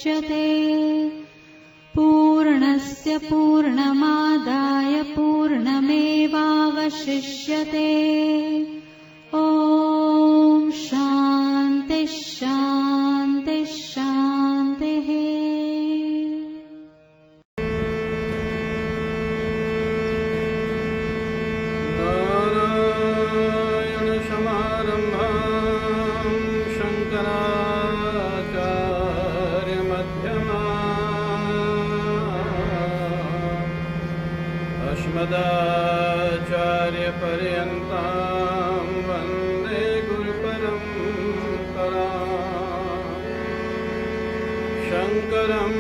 मुच्यते। पूर्णस्य पूर्णमादाय पूर्णमेवावशिष्यते। ॐ शान्ति शान्ति शान्तिः। अस्मदाचार्यपर्यन्तां वन्दे गुरुपरम्पराम्। शङ्करं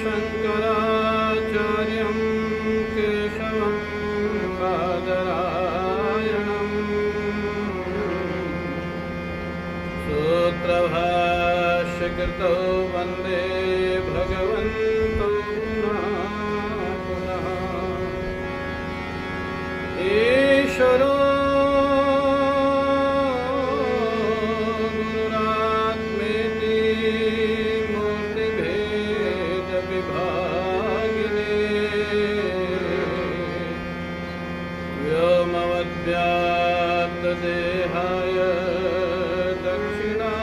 शङ्कराचार्यं केशवं बादरायणम् सूत्रभाष्यकृतौ वन्दे भगवन्तौ ईश्वरो गुरुरात्मेति मूर्तिभेदविभागिने व्योमवद्व्याप्तदेहाय दक्षिणामूर्तये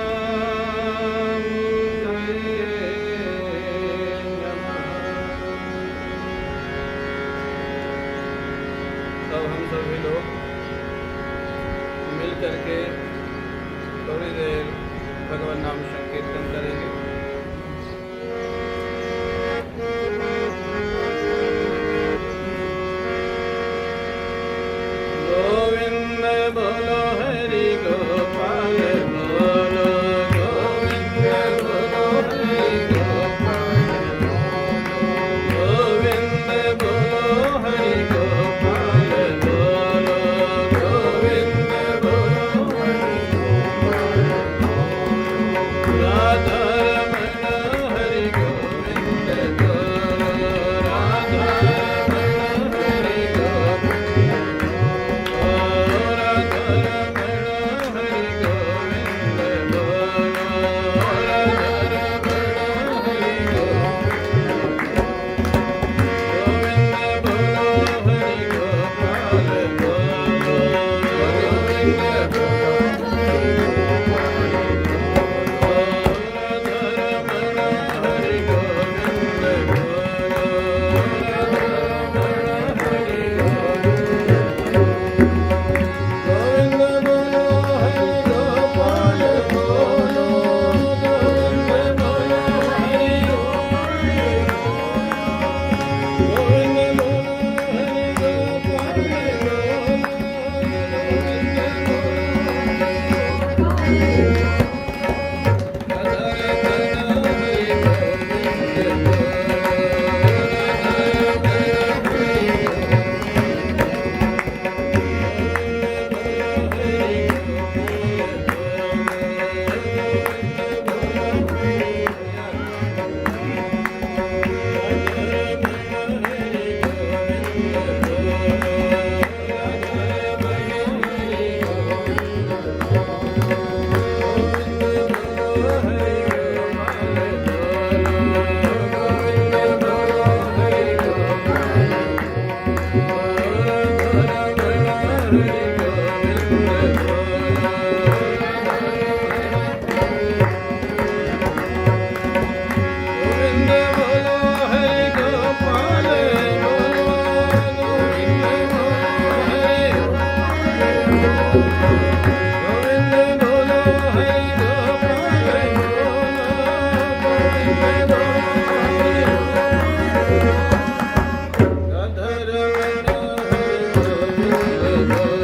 नमः। तब हम सभी लोग मिल करके थोड़ी देर भगवान नाम संकीर्तन करेंगे। गोविंद बोलो हरि गोपाल बोलो, गोविंद बोलो हरि गोपाल बोलो, गोविंद बोलो हरि गोपाल बोलो, गोविंद बोलो हरि गोपाल बोलो। राधा रमण हरि गोविंद बोलो, राधा रमण हरि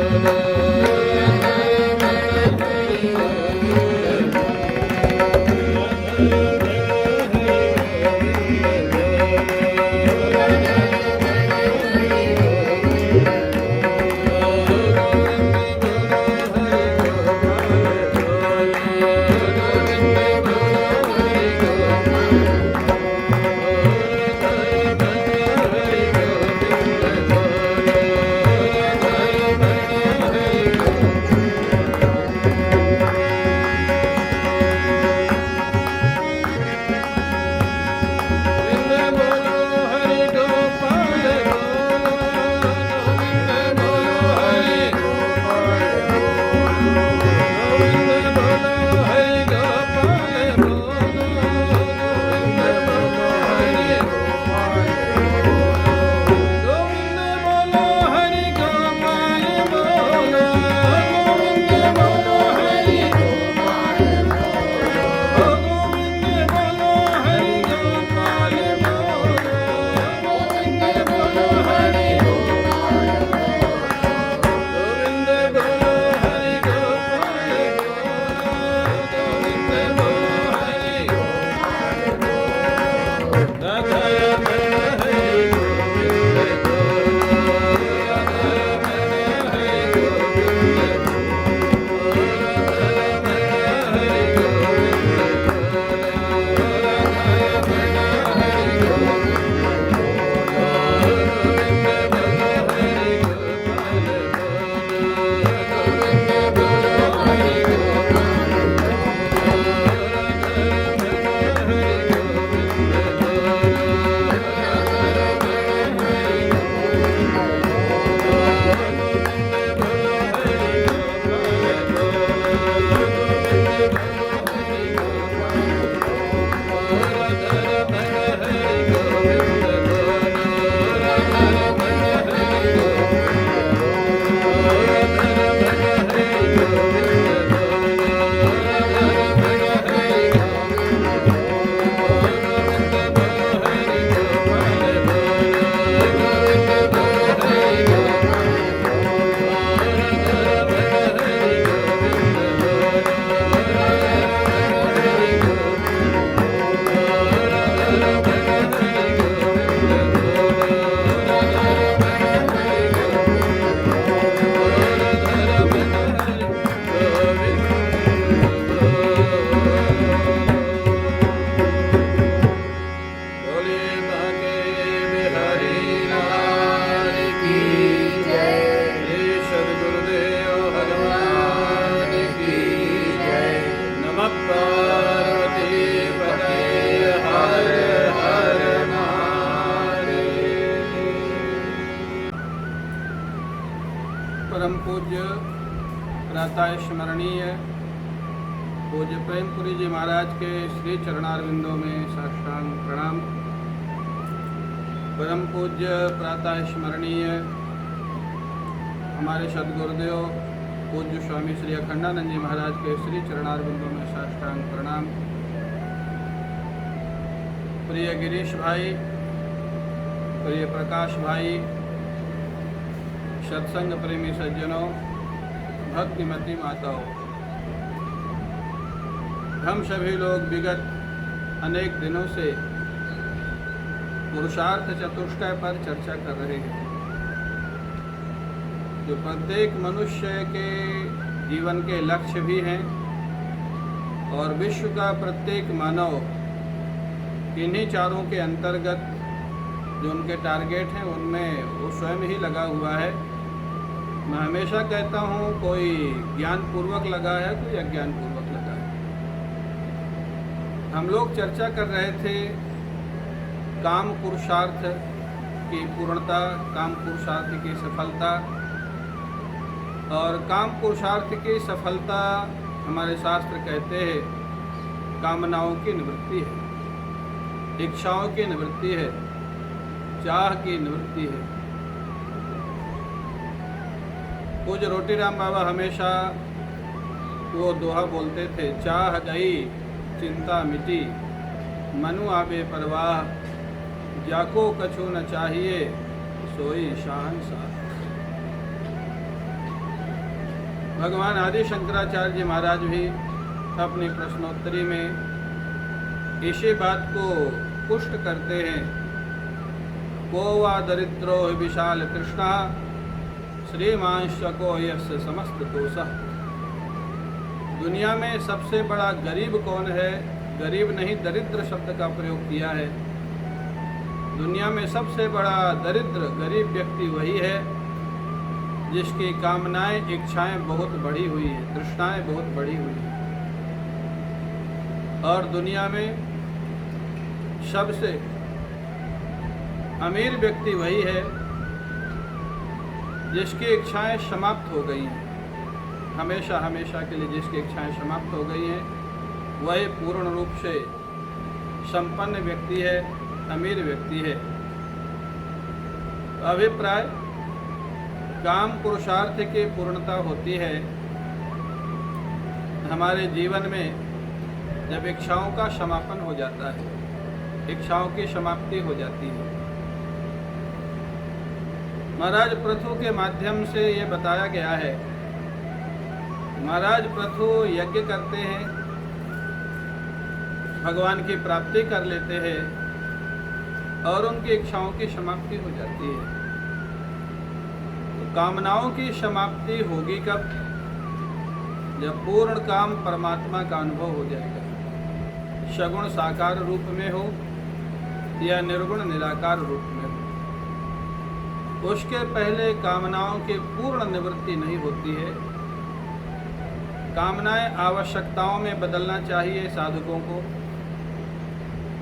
गोविंद परम पूज्य प्रातः स्मरणीय पूज्य प्रेमपुरी जी महाराज के श्री चरणारविंदों में साष्टांग प्रणाम। परम पूज्य प्रातः स्मरणीय हमारे सद्गुरुदेव पूज्य स्वामी श्री अखंडानंद जी महाराज के श्री चरणारविंदों में साष्टांग प्रणाम। प्रिय गिरीश भाई, प्रिय प्रकाश भाई, सत्संग प्रेमी सज्जनों, भक्तिमती माताओं, हम सभी लोग विगत अनेक दिनों से पुरुषार्थ चतुष्टय पर चर्चा कर रहे हैं, जो प्रत्येक मनुष्य के जीवन के लक्ष्य भी हैं और विश्व का प्रत्येक मानव इन्हीं चारों के अंतर्गत जो उनके टारगेट हैं उनमें वो स्वयं ही लगा हुआ है। मैं हमेशा कहता हूँ, कोई ज्ञानपूर्वक लगा है, कोई अज्ञानपूर्वक लगा है। हम लोग चर्चा कर रहे थे काम पुरुषार्थ की पूर्णता, काम पुरुषार्थ की सफलता। और काम पुरुषार्थ की सफलता हमारे शास्त्र कहते हैं कामनाओं की निवृत्ति है, इच्छाओं की निवृत्ति है, चाह की निवृत्ति है। पूज्य रोटीराम बाबा हमेशा वो दोहा बोलते थे, चाह गई चिंता मिटी, मनु आवे परवाह, जाको कछु न चाहिए सोई शहंशाह। भगवान आदि शंकराचार्य जी महाराज भी अपनी प्रश्नोत्तरी में इसी बात को पुष्ट करते हैं। को वा दरिद्रो विशाल कृष्णा, श्रीमांशको यस्य समस्त दोषः। दुनिया में सबसे बड़ा गरीब कौन है? गरीब नहीं, दरिद्र शब्द का प्रयोग किया है। दुनिया में सबसे बड़ा दरिद्र गरीब व्यक्ति वही है जिसकी कामनाएं, इच्छाएं बहुत बढ़ी हुई है, तृष्णाएं बहुत बढ़ी हुई है। और दुनिया में सबसे अमीर व्यक्ति वही है जिसकी इच्छाएं समाप्त हो गई हैं, हमेशा हमेशा के लिए जिसकी इच्छाएं समाप्त हो गई हैं, वह पूर्ण रूप से संपन्न व्यक्ति है, अमीर व्यक्ति है। अभिप्राय, काम पुरुषार्थ की पूर्णता होती है हमारे जीवन में जब इच्छाओं का समापन हो जाता है, इच्छाओं की समाप्ति हो जाती है। महाराज प्रथु के माध्यम से ये बताया गया है। महाराज प्रथु यज्ञ करते हैं, भगवान की प्राप्ति कर लेते हैं और उनकी इच्छाओं की समाप्ति हो जाती है। तो कामनाओं की समाप्ति होगी कब? जब पूर्ण काम परमात्मा का अनुभव हो जाएगा, सगुण साकार रूप में हो या निर्गुण निराकार रूप में हो। उसके पहले कामनाओं की पूर्ण निवृत्ति नहीं होती है। कामनाएं आवश्यकताओं में बदलना चाहिए साधकों को।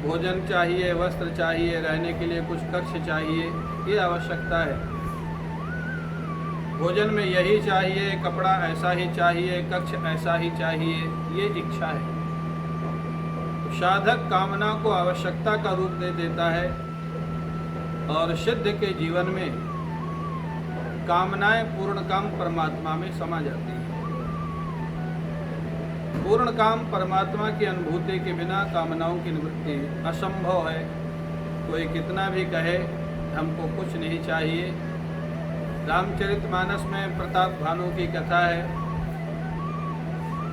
भोजन चाहिए, वस्त्र चाहिए, रहने के लिए कुछ कक्ष चाहिए, ये आवश्यकता है। भोजन में यही चाहिए, कपड़ा ऐसा ही चाहिए, कक्ष ऐसा ही चाहिए, ये इच्छा है। साधक कामना को आवश्यकता का रूप दे देता है और सिद्ध के जीवन में कामनाएं पूर्ण काम परमात्मा में समा जाती है। पूर्ण काम परमात्मा की अनुभूति के बिना कामनाओं की निवृत्ति असंभव है। कोई कितना भी कहे हमको कुछ नहीं चाहिए। रामचरितमानस में प्रताप भानु की कथा है।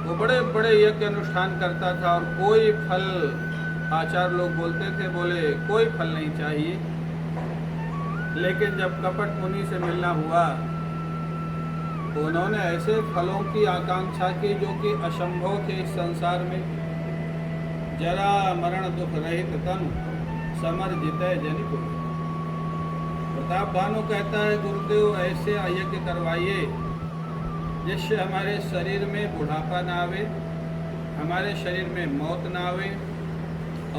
वो बड़े बड़े यज्ञ अनुष्ठान करता था और कोई फल, आचार्य लोग बोलते थे, बोले कोई फल नहीं चाहिए। लेकिन जब कपट मुनि से मिलना हुआ तो उन्होंने ऐसे फलों की आकांक्षा की जो कि असंभव थे इस संसार में। जरा मरण दुख रहित तन समर जितय जन को। प्रताप भानु कहता है, गुरुदेव ऐसे यज्ञ करवाइए जिससे हमारे शरीर में बुढ़ापा ना आवे, हमारे शरीर में मौत ना आवे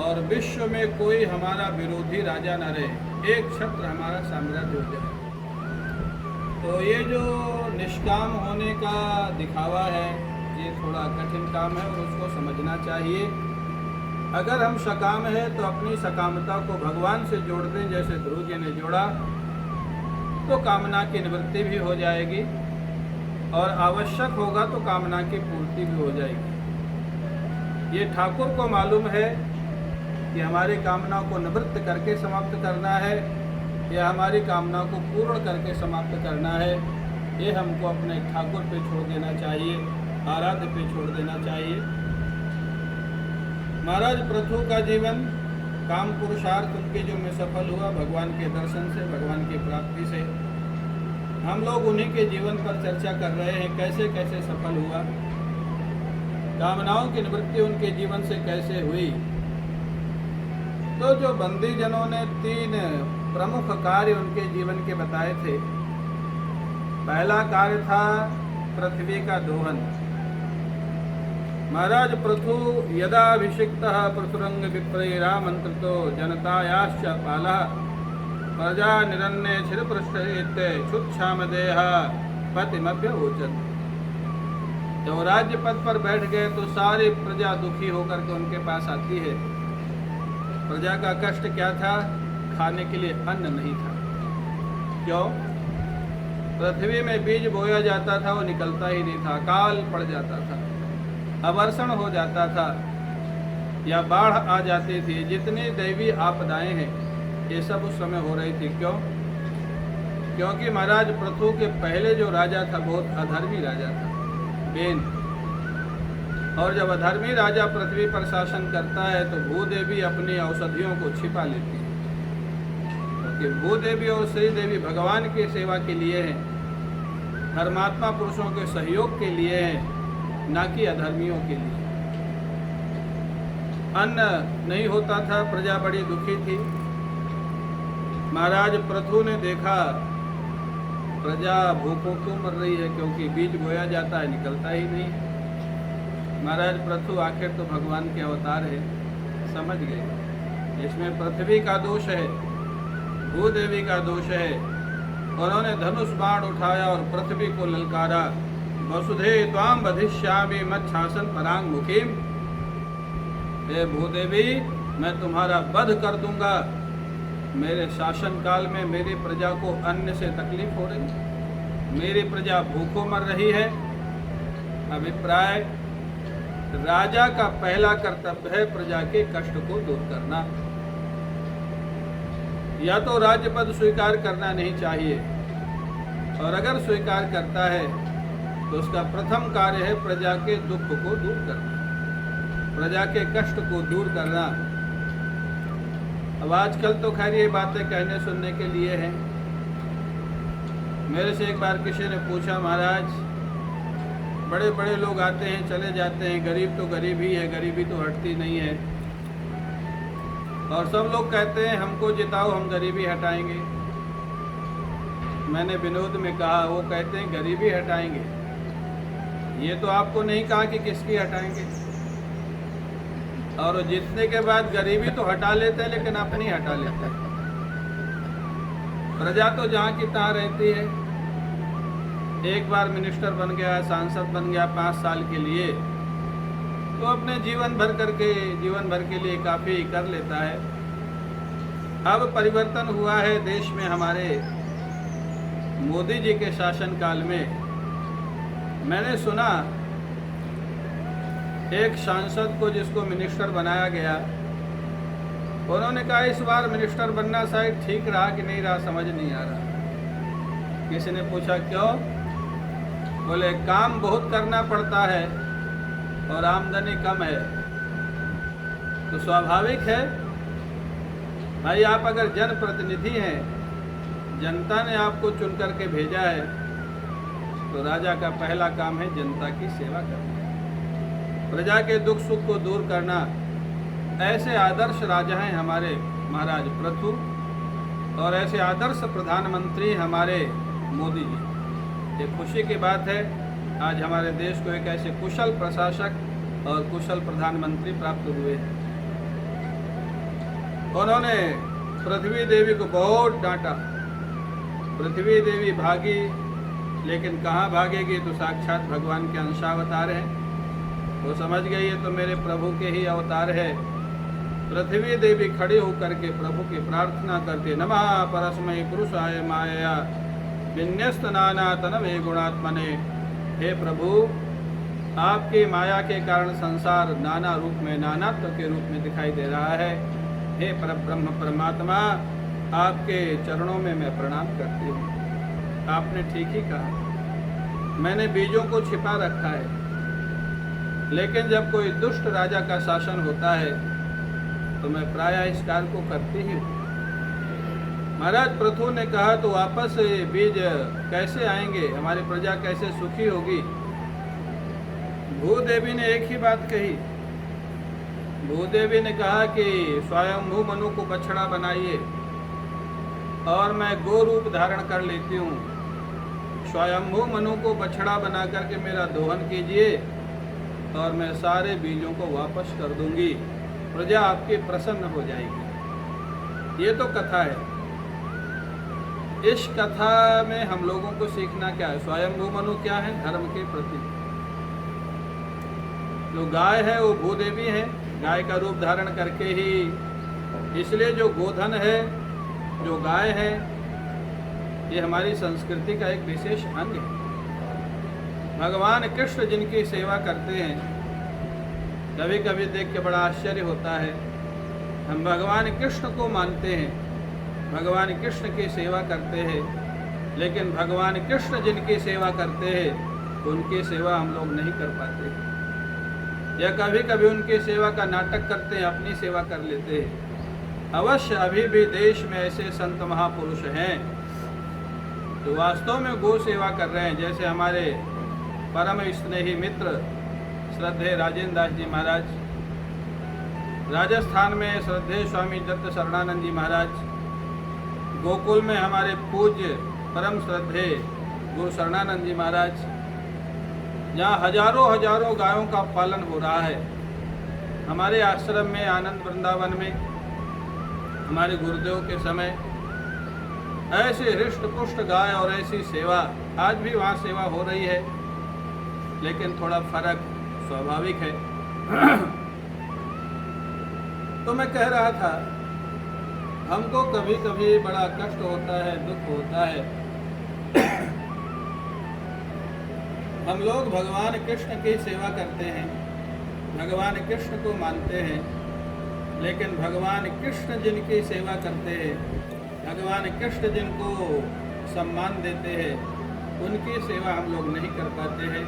और विश्व में कोई हमारा विरोधी राजा न रहे, एक छत्र हमारा साम्राज्य हो जाए। तो ये जो निष्काम होने का दिखावा है, ये थोड़ा कठिन काम है और उसको समझना चाहिए। अगर हम सकाम हैं तो अपनी सकामता को भगवान से जोड़ दें, जैसे ध्रुव जी ने जोड़ा, तो कामना की निवृत्ति भी हो जाएगी और आवश्यक होगा तो कामना की पूर्ति भी हो जाएगी। ये ठाकुर को मालूम है कि हमारी कामना को निवृत्त करके समाप्त करना है या हमारी कामना को पूर्ण करके समाप्त करना है। ये हमको अपने ठाकुर पे छोड़ देना चाहिए, आराध्य पे छोड़ देना चाहिए। महाराज पृथु का जीवन काम पुरुषार्थ उनके जो में सफल हुआ भगवान के दर्शन से, भगवान की प्राप्ति से। हम लोग उन्हीं के जीवन पर चर्चा कर रहे हैं, कैसे कैसे सफल हुआ, कामनाओं की निवृत्ति उनके जीवन से कैसे हुई। तो जो बंदी जनों ने 3 प्रमुख कार्य उनके जीवन के बताए थे। पहला कार्य था पृथ्वी का दोहन। महाराज पृथु यदाभिषिक्तः पृथुरंग विप्रैरा मंत्रितो जनतायाश्च पालः प्रजा निरन्य क्षिरपृष्ठ क्षुच्छाम देह पतिमभ्यवोचन। जब राज्य पद पर बैठ गए तो सारी प्रजा दुखी होकर के उनके पास आती है। प्रजा का कष्ट क्या था? खाने के लिए अन्न नहीं था। क्यों? पृथ्वी में बीज बोया जाता था, वो निकलता ही नहीं था, काल पड़ जाता था, अवर्षण हो जाता था या बाढ़ आ जाती थी। जितनी दैवी आपदाएं हैं ये सब उस समय हो रही थी। क्यों? क्योंकि महाराज पृथु के पहले जो राजा था बहुत अधर्मी राजा था, बेन। और जब अधर्मी राजा पृथ्वी पर शासन करता है तो भूदेवी अपनी औषधियों को छिपा लेती है, क्योंकि भूदेवी और श्रीदेवी भगवान की सेवा के लिए हैं, धर्मात्मा पुरुषों के सहयोग के लिए हैं, ना कि अधर्मियों के लिए। अन्न नहीं होता था, प्रजा बड़ी दुखी थी। महाराज पृथु ने देखा प्रजा भूखों क्यों मर रही है, क्योंकि बीज बोया जाता है निकलता ही नहीं। महाराज पृथु आखिर तो भगवान के अवतार है, समझ गए इसमें पृथ्वी का दोष है, भूदेवी का दोष है। उन्होंने धनुष बाण उठाया और पृथ्वी को ललकारा, वसुधे त्वाम वधिष्यामि मच्छासन परांग मुखीम। हे भूदेवी, मैं तुम्हारा वध कर दूंगा। मेरे शासन काल में मेरी प्रजा को अन्न से तकलीफ हो रही, मेरी प्रजा भूखों मर रही है। अभिप्राय, राजा का पहला कर्तव्य है प्रजा के कष्ट को दूर करना। या तो राज्य पद स्वीकार करना नहीं चाहिए, और अगर स्वीकार करता है तो उसका प्रथम कार्य है प्रजा के दुख को दूर करना, प्रजा के कष्ट को दूर करना। अब आजकल तो खैर ये बातें कहने सुनने के लिए हैं। मेरे से एक बार किसी ने पूछा, महाराज बड़े बड़े लोग आते हैं चले जाते हैं, गरीब तो गरीब ही है, गरीबी तो हटती नहीं है, और सब लोग कहते हैं हमको जिताओ हम गरीबी हटाएंगे। मैंने विनोद में कहा, वो कहते हैं गरीबी हटाएंगे, ये तो आपको नहीं कहा कि किसकी हटाएंगे। और जीतने के बाद गरीबी तो हटा लेते हैं लेकिन अपनी हटा लेते हैं। प्रजा तो जहाँ की तहाँ रहती है। एक बार मिनिस्टर बन गया, सांसद बन गया 5 साल के लिए, तो अपने जीवन भर के लिए काफ़ी कर लेता है। अब परिवर्तन हुआ है देश में हमारे मोदी जी के शासन काल में। मैंने सुना एक सांसद को जिसको मिनिस्टर बनाया गया, उन्होंने कहा इस बार मिनिस्टर बनना शायद ठीक रहा कि नहीं रहा समझ नहीं आ रहा। किसी ने पूछा क्यों? बोले काम बहुत करना पड़ता है और आमदनी कम है। तो स्वाभाविक है भाई, आप अगर जनप्रतिनिधि हैं, जनता ने आपको चुन करके भेजा है, तो राजा का पहला काम है जनता की सेवा करना, प्रजा के दुख सुख को दूर करना। ऐसे आदर्श राजा हैं हमारे महाराज पृथु, और ऐसे आदर्श प्रधानमंत्री हमारे मोदी जी। ये खुशी की बात है, आज हमारे देश को एक ऐसे कुशल प्रशासक और कुशल प्रधानमंत्री प्राप्त हुए। उन्होंने पृथ्वी देवी को बहुत डांटा। पृथ्वी देवी भागी, लेकिन कहाँ भागेगी, तो साक्षात भगवान के अंशावतार हैं। वो समझ गई है तो मेरे प्रभु के ही अवतार है। पृथ्वी देवी खड़ी होकर के प्रभु की प्रार्थना करते, नमः परस्मै पुरुषाय माया विन्यस्त नाना तनवे गुणात्मने। हे प्रभु, आपकी माया के कारण संसार नाना रूप में, नानात्व के रूप में दिखाई दे रहा है। हे परब्रह्म परमात्मा, आपके चरणों में मैं प्रणाम करती हूँ। आपने ठीक ही कहा, मैंने बीजों को छिपा रखा है, लेकिन जब कोई दुष्ट राजा का शासन होता है तो मैं प्रायः इस कार्य को करती ही हूँ। महाराज पृथु ने कहा, तो वापस बीज कैसे आएंगे, हमारी प्रजा कैसे सुखी होगी? भूदेवी ने एक ही बात कही। भूदेवी ने कहा कि स्वयंभू मनु को बछड़ा बनाइए और मैं गो रूप धारण कर लेती हूँ। स्वयंभू मनु को बछड़ा बना करके मेरा दोहन कीजिए और मैं सारे बीजों को वापस कर दूंगी, प्रजा आपकी प्रसन्न हो जाएगी। ये तो कथा है। इस कथा में हम लोगों को सीखना क्या है? स्वयंभू मनु क्या है? धर्म के प्रति। जो गाय है वो भूदेवी है, गाय का रूप धारण करके ही, इसलिए जो गोधन है, जो गाय है, ये हमारी संस्कृति का एक विशेष अंग है। भगवान कृष्ण जिनकी सेवा करते हैं, कभी कभी देख के बड़ा आश्चर्य होता है। हम भगवान कृष्ण को मानते हैं, भगवान कृष्ण की सेवा करते हैं, लेकिन भगवान कृष्ण जिनकी सेवा करते हैं उनकी सेवा हम लोग नहीं कर पाते, या कभी कभी उनकी सेवा का नाटक करते हैं, अपनी सेवा कर लेते हैं। अवश्य अभी भी देश में ऐसे संत महापुरुष हैं जो वास्तव में गो सेवा कर रहे हैं, जैसे हमारे परम स्नेही मित्र श्रद्धेय राजेंद्र दास जी महाराज, राजस्थान में श्रद्धेय स्वामी दत्त शरणानंद जी महाराज, गोकुल में हमारे पूज्य परम श्रद्धेय गुरु शरणानंद जी महाराज, जहाँ हजारों हजारों गायों का पालन हो रहा है। हमारे आश्रम में, आनंद वृंदावन में, हमारे गुरुदेव के समय ऐसे हृष्ट पुष्ट गाय और ऐसी सेवा, आज भी वहाँ सेवा हो रही है, लेकिन थोड़ा फर्क स्वाभाविक है। तो मैं कह रहा था, हमको कभी कभी बड़ा कष्ट होता है, दुख होता है। हम लोग भगवान कृष्ण की सेवा करते हैं, भगवान कृष्ण को मानते हैं, लेकिन भगवान कृष्ण जिनकी सेवा करते हैं, भगवान कृष्ण जिनको सम्मान देते हैं, उनकी सेवा हम लोग नहीं कर पाते हैं।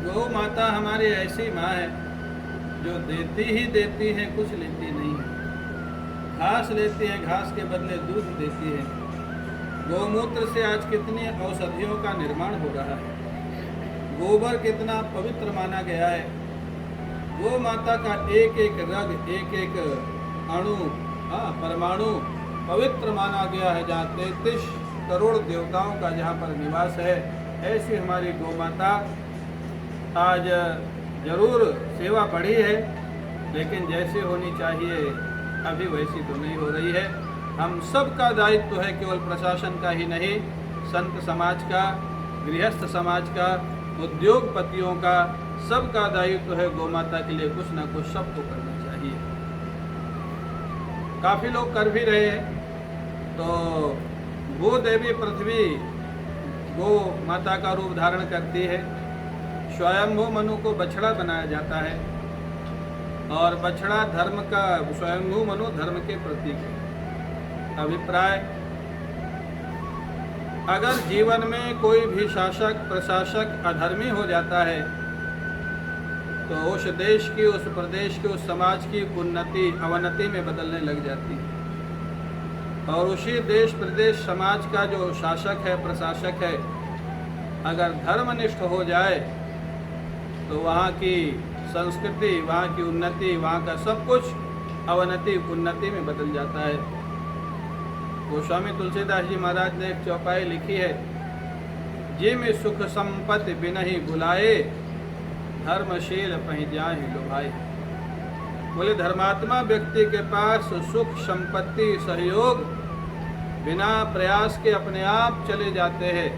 गौ माता हमारी ऐसी माँ है जो देती ही देती है, कुछ लेती नहीं है। घास लेती है, घास के बदले दूध देती है। गौमूत्र से आज कितनी औषधियों का निर्माण हो रहा है। गोबर कितना पवित्र माना गया है। गौ माता का एक एक रग, एक एक अणु, परमाणु पवित्र माना गया है। जहाँ 33 करोड़ देवताओं का जहाँ पर निवास है, ऐसी हमारी गौ माता आज जरूर सेवा बढ़ी है, लेकिन जैसे होनी चाहिए अभी वैसी तो नहीं हो रही है। हम सबका दायित्व है, केवल प्रशासन का ही नहीं, संत समाज का, गृहस्थ समाज का, उद्योगपतियों का, सबका दायित्व है गौ माता के लिए कुछ ना कुछ सबको करना चाहिए। काफ़ी लोग कर भी रहे हैं। तो भूदेवी पृथ्वी गौ माता का रूप धारण करती है। स्वयंभू मनु को बछड़ा बनाया जाता है और बछड़ा धर्म का, स्वयंभू मनु धर्म के प्रतीक है। अभिप्राय, अगर जीवन में कोई भी शासक प्रशासक अधर्मी हो जाता है तो उस देश की, उस प्रदेश की, उस समाज की उन्नति अवनति में बदलने लग जाती है। और उसी देश प्रदेश समाज का जो शासक है, प्रशासक है, अगर धर्मनिष्ठ हो जाए तो वहाँ की संस्कृति, वहाँ की उन्नति, वहाँ का सब कुछ अवनति उन्नति में बदल जाता है। गोस्वामी तुलसीदास जी महाराज ने एक चौपाई लिखी है, जिम सुख संपत्ति बिनहि बुलाए, धर्मशील पहि जाहि लुभाए। बोले धर्मात्मा व्यक्ति के पास सुख संपत्ति सहयोग बिना प्रयास के अपने आप चले जाते हैं।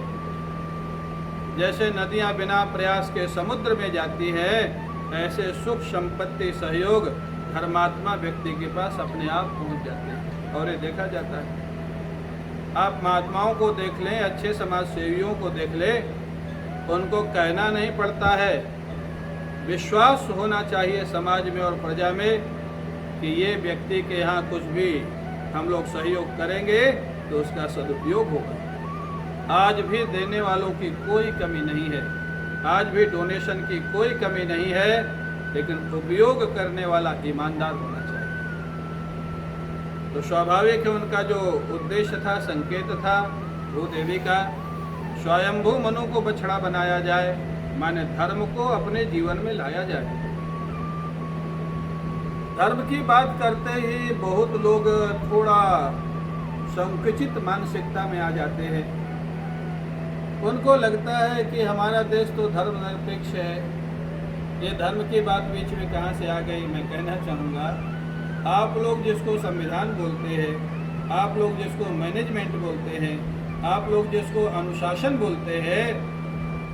जैसे नदियां बिना प्रयास के समुद्र में जाती है, ऐसे सुख संपत्ति सहयोग धर्मात्मा व्यक्ति के पास अपने आप पहुंच जाते हैं। और ये देखा जाता है। आप महात्माओं को देख लें, अच्छे समाज सेवियों को देख लें, उनको कहना नहीं पड़ता है, विश्वास होना चाहिए समाज में और प्रजा में कि ये व्यक्ति के यहाँ कुछ भी हम लोग सहयोग करेंगे तो उसका सदुपयोग होगा। आज भी देने वालों की कोई कमी नहीं है, आज भी डोनेशन की कोई कमी नहीं है, लेकिन उपयोग करने वाला ईमानदार होना चाहिए। तो स्वाभाविक है उनका जो उद्देश्य था, संकेत था भूदेवी का, स्वयंभू मनु को बछड़ा बनाया जाए, माने धर्म को अपने जीवन में लाया जाए। धर्म की बात करते ही बहुत लोग थोड़ा संकुचित मानसिकता में आ जाते हैं। उनको लगता है कि हमारा देश तो धर्मनिरपेक्ष है। ये धर्म की बात बीच में कहाँ से आ गई? मैं कहना चाहूँगा, आप लोग जिसको संविधान बोलते हैं, आप लोग जिसको मैनेजमेंट बोलते हैं, आप लोग जिसको अनुशासन बोलते हैं,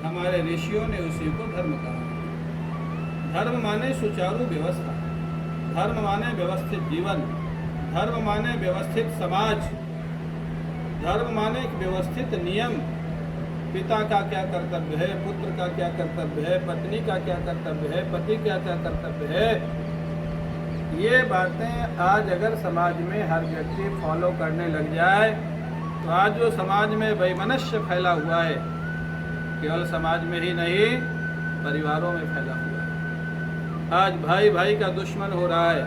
हमारे ऋषियों ने उसी को धर्म कहा। धर्म माने सुचारू व्यवस्था, धर्म माने व्यवस्थित जीवन, धर्म माने व्यवस्थित समाज, धर्म माने एक व्यवस्थित नियम। पिता का क्या कर्तव्य है, पुत्र का क्या कर्तव्य है, पत्नी का क्या कर्तव्य है, पति का क्या कर्तव्य है। ये बातें आज अगर समाज में हर व्यक्ति फॉलो करने लग जाए तो आज जो समाज में वैमनस्य फैला हुआ है, केवल समाज में ही नहीं परिवारों में फैला हुआ है। आज भाई भाई का दुश्मन हो रहा है,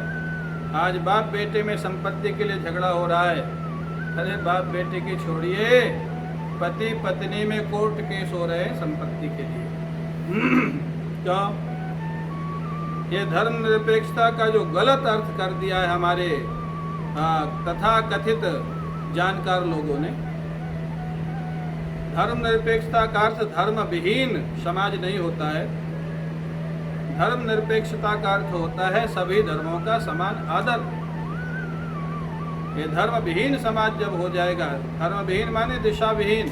आज बाप बेटे में संपत्ति के लिए झगड़ा हो रहा है। अरे बाप बेटे की छोड़िए, पति पत्नी में कोर्ट केस हो रहे हैं संपत्ति के लिए। क्यों? ये धर्म निरपेक्षता का जो गलत अर्थ कर दिया है हमारे तथा कथित जानकार लोगों ने। धर्म निरपेक्षता का अर्थ धर्म विहीन समाज नहीं होता है। धर्म निरपेक्षता का अर्थ होता है सभी धर्मों का समान आदर। ये धर्म विहीन समाज जब हो जाएगा, धर्म विहीन माने दिशा विहीन,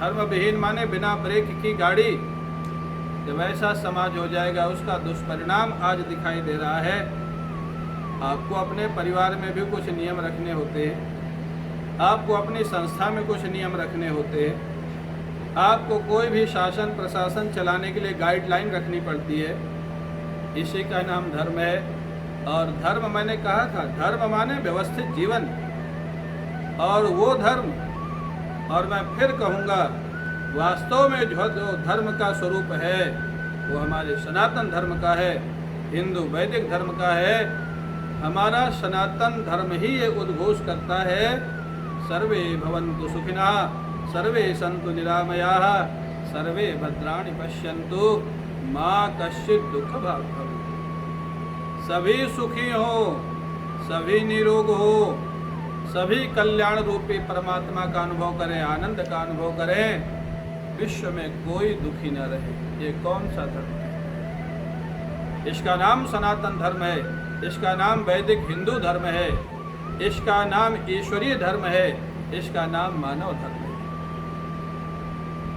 धर्म विहीन माने बिना ब्रेक की गाड़ी, जब ऐसा समाज हो जाएगा उसका दुष्परिणाम आज दिखाई दे रहा है। आपको अपने परिवार में भी कुछ नियम रखने होते हैं, आपको अपनी संस्था में कुछ नियम रखने होते हैं, आपको कोई भी शासन प्रशासन चलाने के लिए गाइडलाइन रखनी पड़ती है। इसी का नाम धर्म है। और धर्म मैंने कहा था, धर्म माने व्यवस्थित जीवन। और वो धर्म, और मैं फिर कहूँगा, वास्तव में जो धर्म का स्वरूप है वो हमारे सनातन धर्म का है, हिंदू वैदिक धर्म का है। हमारा सनातन धर्म ही ये उद्घोष करता है, सर्वे भवन्तु सुखिनः, सर्वे सन्तु निरामयाः, सर्वे भद्राणि पश्यन्तु, मा कश्चित् दुःखभाग् भवेत्। सभी सुखी हो, सभी निरोग हो, सभी कल्याण रूपी परमात्मा का अनुभव करें, आनंद का अनुभव करें, विश्व में कोई दुखी न रहे। ये कौन सा धर्म है? इसका नाम सनातन धर्म है, इसका नाम वैदिक हिंदू धर्म है, इसका नाम ईश्वरीय धर्म है, इसका नाम मानव धर्म है।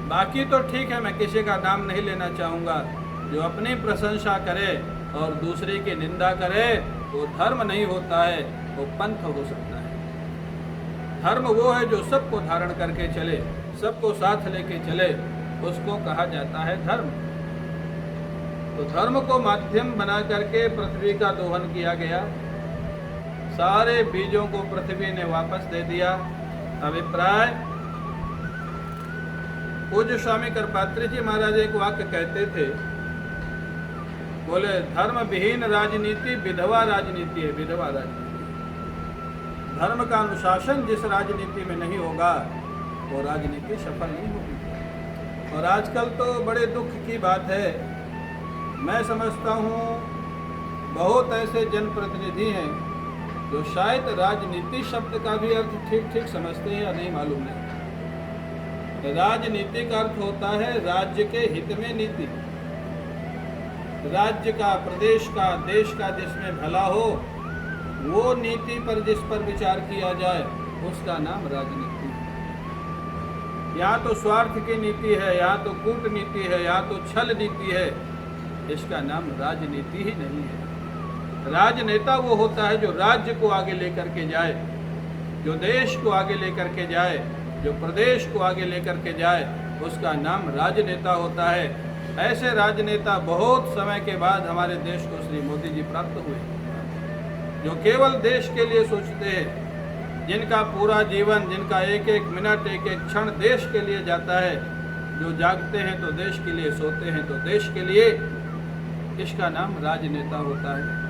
बाकी तो ठीक है, मैं किसी का नाम नहीं लेना चाहूँगा। जो अपनी प्रशंसा करे और दूसरे की निंदा करे वो धर्म नहीं होता है, वो पंथ हो सकता है। धर्म वो है जो सबको धारण करके चले, सबको साथ लेके चले, उसको कहा जाता है धर्म। तो धर्म को माध्यम बना करके पृथ्वी का दोहन किया गया, सारे बीजों को पृथ्वी ने वापस दे दिया। अभिप्राय, पूज्य स्वामी करपात्री जी महाराज एक वाक्य कहते थे, बोले धर्म विहीन राजनीति विधवा राजनीति है, विधवा राजनीति। धर्म का अनुशासन जिस राजनीति में नहीं होगा वो राजनीति सफल नहीं होगी। और आजकल तो बड़े दुख की बात है, मैं समझता हूँ बहुत ऐसे जनप्रतिनिधि हैं जो शायद राजनीति शब्द का भी अर्थ ठीक ठीक समझते हैं या नहीं मालूम नहीं। राजनीति का अर्थ होता है राज्य के हित में नीति, राज्य का, प्रदेश का, देश का जिसमें भला हो वो नीति पर जिस पर विचार किया जाए उसका नाम राजनीति है। या तो स्वार्थ की नीति है, या तो कूटनीति है, या तो छल नीति है, इसका नाम राजनीति ही नहीं है। राजनेता वो होता है जो राज्य को आगे लेकर के जाए, जो देश को आगे लेकर के जाए, जो प्रदेश को आगे लेकर के जाए, उसका नाम राजनेता होता है। ऐसे राजनेता बहुत समय के बाद हमारे देश को श्री मोदी जी प्राप्त हुए, जो केवल देश के लिए सोचते हैं, जिनका पूरा जीवन, जिनका एक एक मिनट, एक एक क्षण देश के लिए जाता है, जो जागते हैं तो देश के लिए, सोते हैं तो देश के लिए, इसका नाम राजनेता होता है।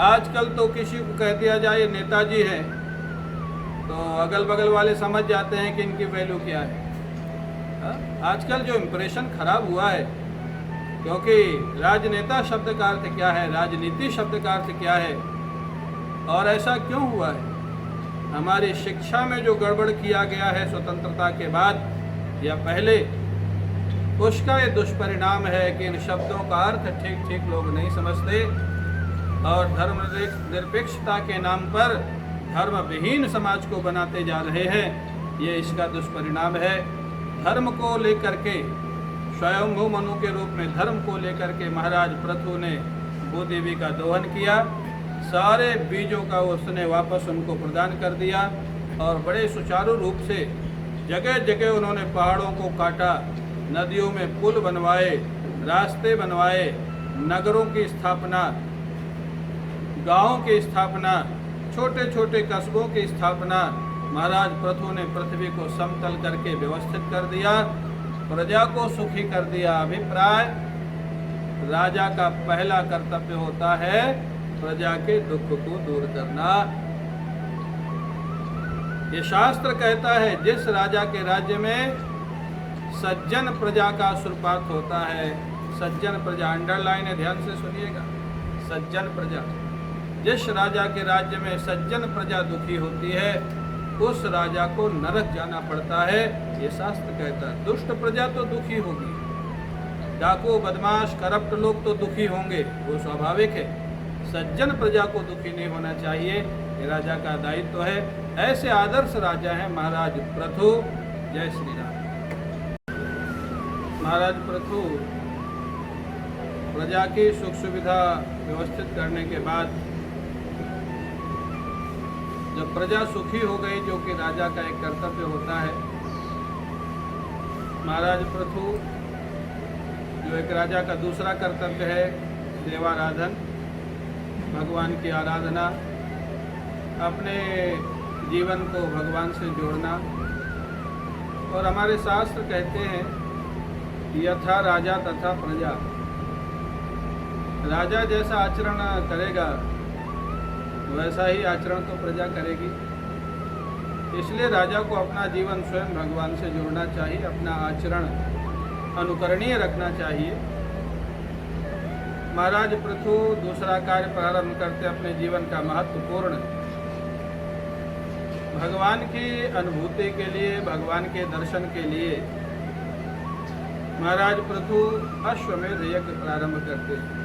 आजकल तो किसी को कह दिया जाए ये नेताजी हैं, तो अगल बगल वाले समझ जाते हैं कि इनकी वैल्यू क्या है। आजकल जो इम्प्रेशन खराब हुआ है, क्योंकि राजनेता शब्द का अर्थ क्या है, राजनीति शब्द का अर्थ क्या है, और ऐसा क्यों हुआ है। हमारी शिक्षा में जो गड़बड़ किया गया है स्वतंत्रता के बाद या पहले, उसका ये दुष्परिणाम है कि इन शब्दों का अर्थ ठीक ठीक लोग नहीं समझते और धर्मनिरपेक्षता के नाम पर धर्म विहीन समाज को बनाते जा रहे हैं। ये इसका दुष्परिणाम है। धर्म को लेकर के, स्वयंभू मनु के रूप में धर्म को लेकर के महाराज पृथु ने भूदेवी का दोहन किया, सारे बीजों का उसने वापस उनको प्रदान कर दिया और बड़े सुचारू रूप से जगह जगह उन्होंने पहाड़ों को काटा, नदियों में पुल बनवाए, रास्ते बनवाए, नगरों की स्थापना, गांवों की स्थापना, छोटे छोटे कस्बों की स्थापना, महाराज पृथु ने पृथ्वी को समतल करके व्यवस्थित कर दिया, प्रजा को सुखी कर दिया। अभिप्राय, राजा का पहला कर्तव्य होता है प्रजा के दुख को दूर करना। ये शास्त्र कहता है जिस राजा के राज्य में सज्जन प्रजा का सुरपात होता है, सज्जन प्रजा, अंडरलाइन है, ध्यान से सुनिएगा, सज्जन प्रजा, जिस राजा के राज्य में सज्जन प्रजा दुखी होती है उस राजा को नरक जाना पड़ता है, ये शास्त्र कहता है। दुष्ट प्रजा तो दुखी होगी, डाकू, बदमाश, करप्ट लोग तो दुखी होंगे, वो स्वाभाविक है। सज्जन प्रजा को दुखी नहीं होना चाहिए, ये राजा का दायित्व है। ऐसे आदर्श राजा हैं महाराज पृथु। जय श्री राम। महाराज पृथु प्रजा की सुख सुविधा व्यवस्थित करने के बाद जब प्रजा सुखी हो गई, जो कि राजा का एक कर्तव्य होता है, महाराज पृथु जो एक राजा का दूसरा कर्तव्य है, देवाराधन, भगवान की आराधना, अपने जीवन को भगवान से जोड़ना। और हमारे शास्त्र कहते हैं यथा राजा तथा प्रजा, राजा जैसा आचरण करेगा वैसा ही आचरण तो प्रजा करेगी। इसलिए राजा को अपना जीवन स्वयं भगवान से जोड़ना चाहिए, अपना आचरण अनुकरणीय रखना चाहिए। महाराज पृथु दूसरा कार्य प्रारंभ करते अपने जीवन का महत्वपूर्ण, भगवान की अनुभूति के लिए, भगवान के दर्शन के लिए महाराज पृथु अश्वमेध यज्ञ प्रारंभ करते हैं।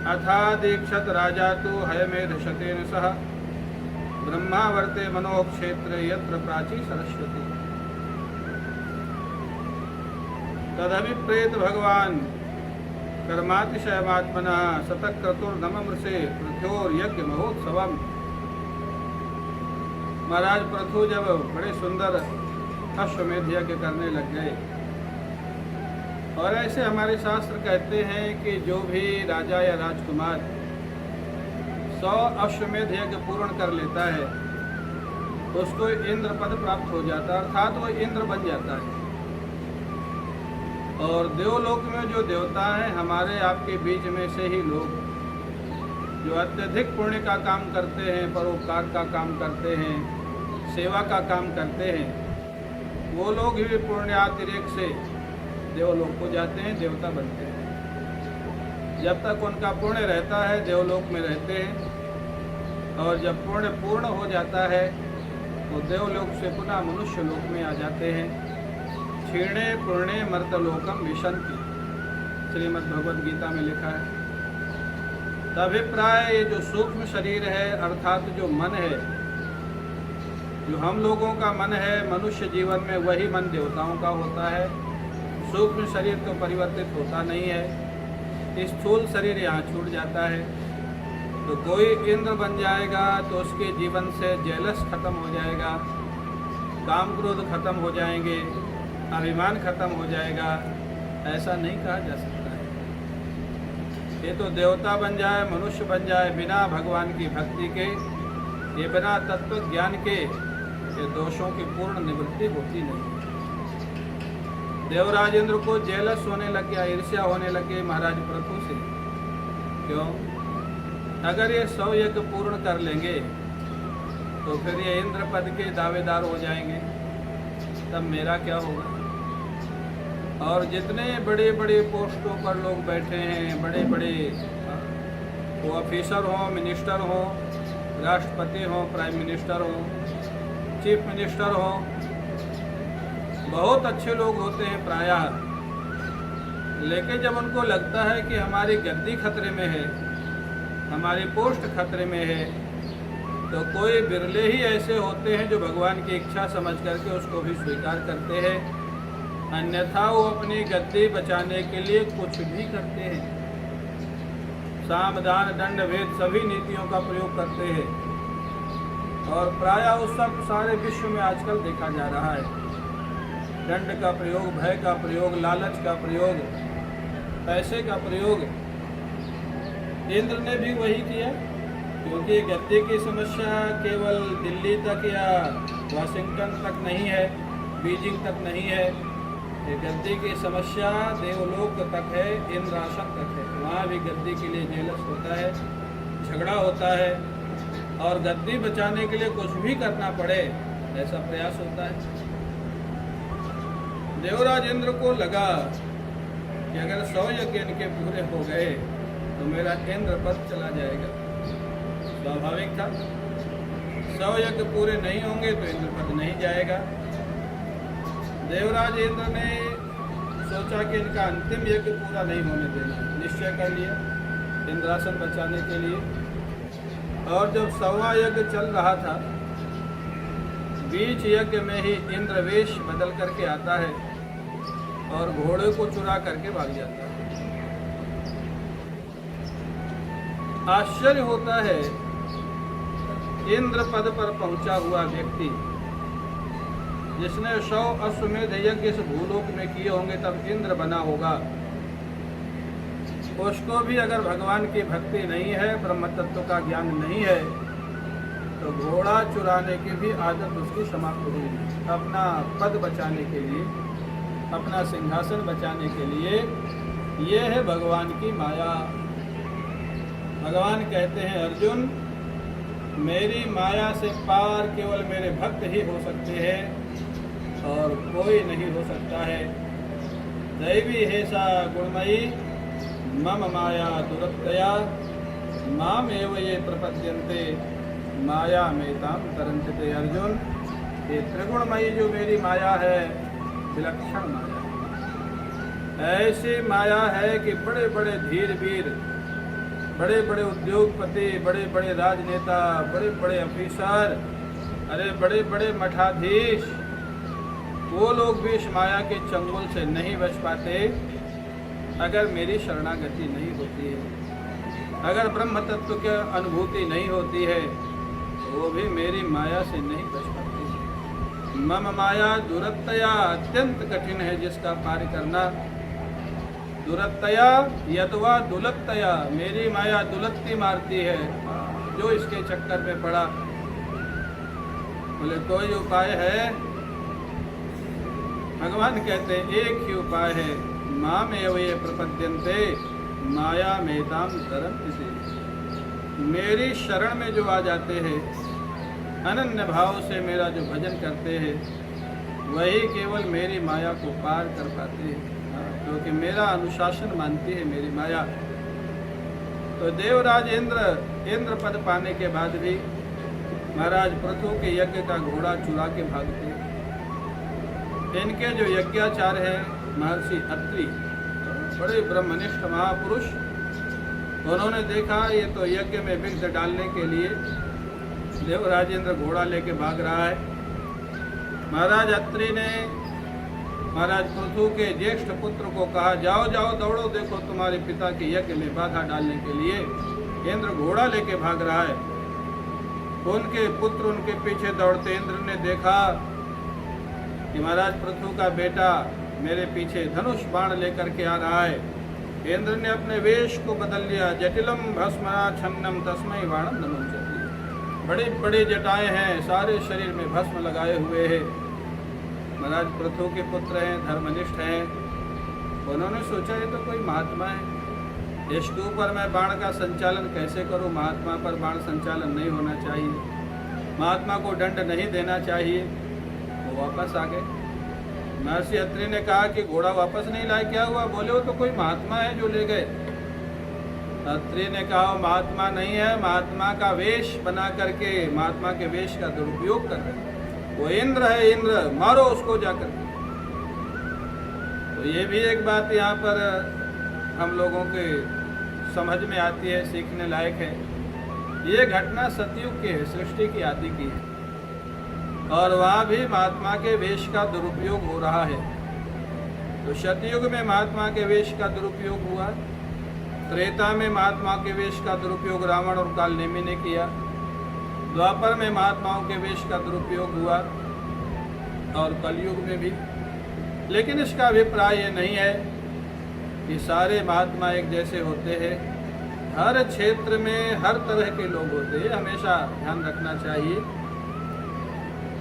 अथा दीक्षत राजा तो हयमेध शतेन सह ब्रह्मावर्ते मनोक्षेत्र यत्र प्राची सरस्वती तदभिप्रेत भगवान कर्मातिशयमात्मना शतक्रतुर्नममृषे पृथ्योर यज्ञ महोत्सवम। महाराज पृथु जब बड़े सुंदर अश्वमेध यज्ञ करने लग गए, और ऐसे हमारे शास्त्र कहते हैं कि जो भी राजा या राजकुमार 100 अश्वमेध यज्ञ पूर्ण कर लेता है उसको इंद्र पद प्राप्त हो जाता है, अर्थात वो इंद्र बन जाता है। और देवलोक में जो देवता हैं, हमारे आपके बीच में से ही लोग जो अत्यधिक पुण्य का काम करते हैं, परोपकार का काम करते हैं, सेवा का काम करते हैं, वो लोग भी पुण्यातिरेक से देवलोक को जाते हैं, देवता बनते हैं। जब तक उनका पुण्य रहता है देवलोक में रहते हैं, और जब पुण्य पूर्ण हो जाता है तो देवलोक से पुनः मनुष्य लोक में आ जाते हैं। क्षीणे पुण्य मर्तलोकम विशंति, श्रीमद् भगवद गीता में लिखा है। अभिप्राय, ये जो सूक्ष्म शरीर है अर्थात जो मन है, जो हम लोगों का मन है मनुष्य जीवन में, वही मन देवताओं का होता है। सूक्ष्म शरीर तो परिवर्तित होता नहीं है, स्थूल शरीर यहाँ छूट जाता है। तो कोई इंद्र बन जाएगा तो उसके जीवन से जेलस खत्म हो जाएगा, काम क्रोध खत्म हो जाएंगे, अभिमान खत्म हो जाएगा, ऐसा नहीं कहा जा सकता है। ये तो देवता बन जाए, मनुष्य बन जाए, बिना भगवान की भक्ति के, ये बिना तत्व ज्ञान के, ये दोषों की पूर्ण निवृत्ति होती नहीं। देवराज इंद्र को जेलस होने लग गया, ईर्ष्या होने लगे महाराज पृथु से। क्यों? अगर ये 100 यज्ञ पूर्ण कर लेंगे तो फिर ये इंद्र पद के दावेदार हो जाएंगे, तब मेरा क्या होगा? और जितने बड़े बड़े पोस्टों पर लोग बैठे हैं, बड़े बड़े वो ऑफिसर हों, मिनिस्टर हों, राष्ट्रपति हों, प्राइम मिनिस्टर हों, चीफ मिनिस्टर हों, बहुत अच्छे लोग होते हैं प्रायः, लेकिन जब उनको लगता है कि हमारी गद्दी खतरे में है, हमारी पोस्ट खतरे में है, तो कोई बिरले ही ऐसे होते हैं जो भगवान की इच्छा समझ करके उसको भी स्वीकार करते हैं। अन्यथा वो अपनी गद्दी बचाने के लिए कुछ भी करते हैं, साम दान दंड भेद सभी नीतियों का प्रयोग करते हैं। और प्रायः उस सब सारे विश्व में आजकल देखा जा रहा है। दंड का प्रयोग, भय का प्रयोग, लालच का प्रयोग, पैसे का प्रयोग। इंद्र ने भी वही किया, क्योंकि गद्दी की समस्या केवल दिल्ली तक या वाशिंगटन तक नहीं है, बीजिंग तक नहीं है। ये गद्दी की समस्या देवलोक तक है, इंद्रासन तक है। वहाँ भी गद्दी के लिए जेलस होता है, झगड़ा होता है, और गद्दी बचाने के लिए कुछ भी करना पड़े ऐसा प्रयास होता है। देवराज इंद्र को लगा कि अगर 100 यज्ञ इनके पूरे हो गए तो मेरा इंद्र पद चला जाएगा। स्वाभाविक था, 100 यज्ञ पूरे नहीं होंगे तो इंद्र पद नहीं जाएगा। देवराज इंद्र ने सोचा कि इनका अंतिम यज्ञ पूरा नहीं होने देना, निश्चय कर लिया इंद्रासन बचाने के लिए। और जब 100वां यज्ञ चल रहा था, बीच यज्ञ में ही इंद्र वेश बदल करके आता है और घोड़े को चुरा करके भाग जाता है। आश्चर्य होता है, इंद्र पद पर पहुंचा हुआ व्यक्ति जिसने 100 अश्वमेध यज्ञ इस भूलोक में किए होंगे तब इंद्र बना होगा, उसको भी अगर भगवान की भक्ति नहीं है, ब्रह्म तत्व का ज्ञान नहीं है, तो घोड़ा चुराने की भी आदत उसकी समाप्त हुई। अपना पद बचाने के लिए, अपना सिंहासन बचाने के लिए, ये है भगवान की माया। भगवान कहते हैं, अर्जुन मेरी माया से पार केवल मेरे भक्त ही हो सकते हैं और कोई नहीं हो सकता है। दैवी है सा गुणमयी मम माया दुरत्तया माम एव ये प्रपद्यन्ते माया मेताम तरन्ते। अर्जुन, ये त्रिगुणमयी जो मेरी माया है, विलक्षण माया, ऐसी माया है कि बड़े बड़े धीर वीर, बड़े बड़े उद्योगपति, बड़े बड़े राजनेता, बड़े बड़े अफीसर, अरे बड़े बड़े मठाधीश, वो लोग भी इस माया के चंगुल से नहीं बच पाते अगर मेरी शरणागति नहीं होती है। अगर ब्रह्म तत्व की अनुभूति नहीं होती है तो वो भी मेरी माया से नहीं बच पाती। मम माया दुरत्तया, अत्यंत कठिन है जिसका पार करना। दुरत्तया यदवा दुलत्तया, मेरी माया दुलत्ती मारती है जो इसके चक्कर में पड़ा। बोले कोई उपाय है? भगवान कहते हैं एक ही उपाय है, माम एव ये प्रपद्यन्ते माया मेताम तरन्ति। मेरी शरण में जो आ जाते हैं, अनन्य भाव से मेरा जो भजन करते हैं, वही केवल मेरी माया को पार कर पाते हैं, क्योंकि मेरा अनुशासन मानती है मेरी माया। तो देवराज इंद्र पद पाने के बाद भी महाराज पृथु के यज्ञ का घोड़ा चुरा के भागते। इनके जो यज्ञाचार्य हैं महर्षि अत्रि, बड़े ब्रह्मनिष्ठ महापुरुष, उन्होंने देखा ये तो यज्ञ में विघ्न डालने के लिए देवराज इंद्र घोड़ा लेके भाग रहा है। महाराज अत्रि ने महाराज पृथु के ज्येष्ठ पुत्र को कहा, जाओ जाओ दौड़ो, देखो तुम्हारे पिता के यज्ञ में बाधा डालने के लिए इंद्र घोड़ा लेके भाग रहा है। उनके पुत्र उनके पीछे दौड़ते इंद्र ने देखा कि महाराज पृथु का बेटा मेरे पीछे धनुष बाण लेकर के आ रहा है। इंद्र ने अपने वेश को बदल लिया, जटिलम भस्मना छन्नम तस्मै बाणम धनुष। बड़े बड़े जटाएं हैं, सारे शरीर में भस्म लगाए हुए हैं। महाराज पृथु के पुत्र हैं, धर्मनिष्ठ हैं। उन्होंने सोचा ये तो कोई महात्मा है, इसके ऊपर मैं बाण का संचालन कैसे करूं? महात्मा पर बाण संचालन नहीं होना चाहिए, महात्मा को दंड नहीं देना चाहिए। वो वापस आ गए। महर्षि अत्रि ने कहा कि घोड़ा वापस नहीं लाए, क्या हुआ? बोले वो तो कोई महात्मा है जो ले गए। अत्रि ने कहा महात्मा नहीं है, महात्मा का वेश बना करके महात्मा के वेश का दुरुपयोग कर रहे, वो इंद्र है, इंद्र, मारो उसको जाकर। तो ये भी एक बात यहाँ पर हम लोगों के समझ में आती है, सीखने लायक है। ये घटना सतयुग की है, सृष्टि की आदि की है, और वहाँ भी महात्मा के वेश का दुरुपयोग हो रहा है। तो सतयुग में महात्मा के वेश का दुरुपयोग हुआ, त्रेता में महात्मा के वेश का दुरुपयोग रावण और कालनेमी ने किया, द्वापर में महात्माओं के वेश का दुरुपयोग हुआ, और कलयुग में भी। लेकिन इसका अभिप्राय ये नहीं है कि सारे महात्मा एक जैसे होते हैं। हर क्षेत्र में हर तरह के लोग होते हैं, हमेशा ध्यान रखना चाहिए।